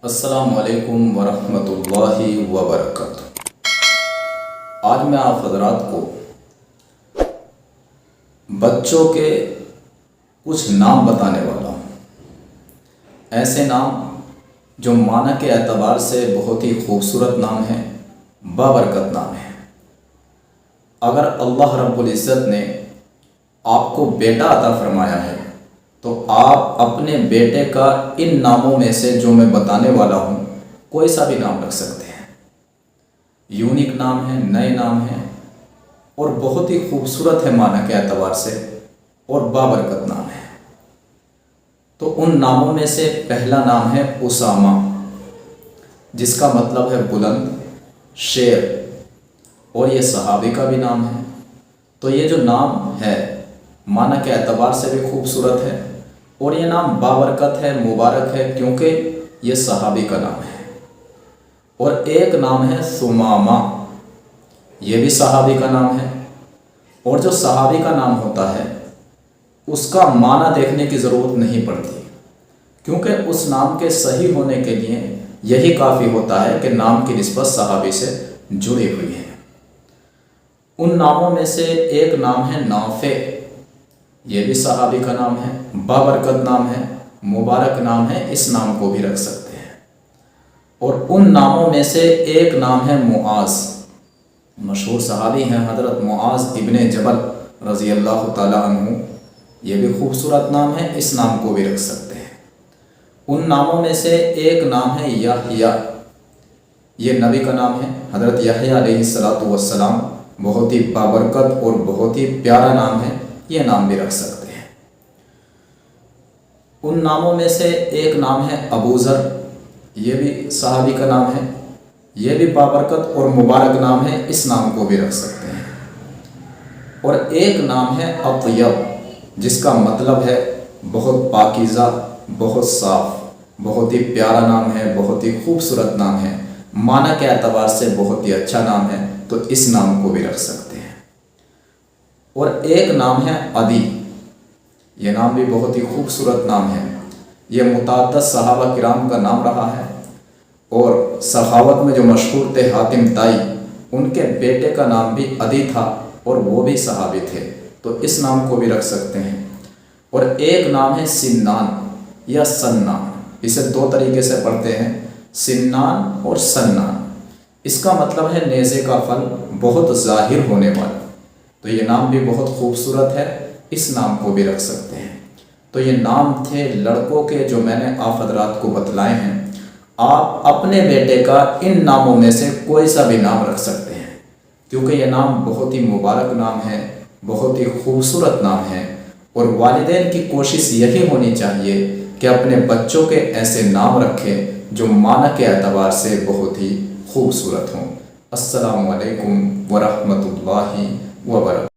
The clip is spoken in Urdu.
السلام علیکم ورحمۃ اللہ وبرکاتہ۔ آج میں آپ حضرات کو بچوں کے کچھ نام بتانے والا ہوں، ایسے نام جو معنی کے اعتبار سے بہت ہی خوبصورت نام ہیں، بابرکت نام ہیں۔ اگر اللہ رب العزت نے آپ کو بیٹا عطا فرمایا ہے تو آپ اپنے بیٹے کا ان ناموں میں سے جو میں بتانے والا ہوں کوئی سا بھی نام رکھ سکتے ہیں۔ یونیک نام ہے، نئے نام ہیں اور بہت ہی خوبصورت ہے معنی کے اعتبار سے اور بابرکت نام ہے۔ تو ان ناموں میں سے پہلا نام ہے اسامہ، جس کا مطلب ہے بلند، شیر، اور یہ صحابی کا بھی نام ہے۔ تو یہ جو نام ہے معنی کے اعتبار سے بھی خوبصورت ہے اور یہ نام بابرکت ہے، مبارک ہے، کیونکہ یہ صحابی کا نام ہے۔ اور ایک نام ہے ثمامہ، یہ بھی صحابی کا نام ہے۔ اور جو صحابی کا نام ہوتا ہے اس کا معنی دیکھنے کی ضرورت نہیں پڑتی، کیونکہ اس نام کے صحیح ہونے کے لیے یہی کافی ہوتا ہے کہ نام کی نسبت صحابی سے جڑی ہوئی ہے۔ ان ناموں میں سے ایک نام ہے نافع، یہ بھی صحابی کا نام ہے، بابرکت نام ہے، مبارک نام ہے، اس نام کو بھی رکھ سکتے ہیں۔ اور ان ناموں میں سے ایک نام ہے معاذ، مشہور صحابی ہیں حضرت معاذ ابن جبل رضی اللہ تعالی عنہ، یہ بھی خوبصورت نام ہے، اس نام کو بھی رکھ سکتے ہیں۔ ان ناموں میں سے ایک نام ہے یحییٰ، یہ نبی کا نام ہے، حضرت یحییٰ علیہ السلام، بہت ہی بابرکت اور بہت ہی پیارا نام ہے، یہ نام بھی رکھ سکتے ہیں۔ ان ناموں میں سے ایک نام ہے ابو ذر، یہ بھی صحابی کا نام ہے، یہ بھی بابرکت اور مبارک نام ہے، اس نام کو بھی رکھ سکتے ہیں۔ اور ایک نام ہے اطیب، جس کا مطلب ہے بہت پاکیزہ، بہت صاف، بہت ہی پیارا نام ہے، بہت ہی خوبصورت نام ہے، معنی کے اعتبار سے بہت ہی اچھا نام ہے، تو اس نام کو بھی رکھ سکتے ہیں۔ اور ایک نام ہے عدی، یہ نام بھی بہت ہی خوبصورت نام ہے، یہ متعدد صحابہ کرام کا نام رہا ہے، اور سخاوت میں جو مشہور تھے حاتم طائی، ان کے بیٹے کا نام بھی عدی تھا اور وہ بھی صحابی تھے، تو اس نام کو بھی رکھ سکتے ہیں۔ اور ایک نام ہے سنان یا سنان، اسے دو طریقے سے پڑھتے ہیں، سنان اور سنان۔ اس کا مطلب ہے نیزے کا پھل، بہت ظاہر ہونے والا، تو یہ نام بھی بہت خوبصورت ہے، اس نام کو بھی رکھ سکتے ہیں۔ تو یہ نام تھے لڑکوں کے جو میں نے آپ حضرات کو بتلائے ہیں۔ آپ اپنے بیٹے کا ان ناموں میں سے کوئی سا بھی نام رکھ سکتے ہیں، کیونکہ یہ نام بہت ہی مبارک نام ہے، بہت ہی خوبصورت نام ہے، اور والدین کی کوشش یہی ہونی چاہیے کہ اپنے بچوں کے ایسے نام رکھیں جو معنی کے اعتبار سے بہت ہی خوبصورت ہوں۔ السلام علیکم ورحمۃ اللہ وبرکاتہ۔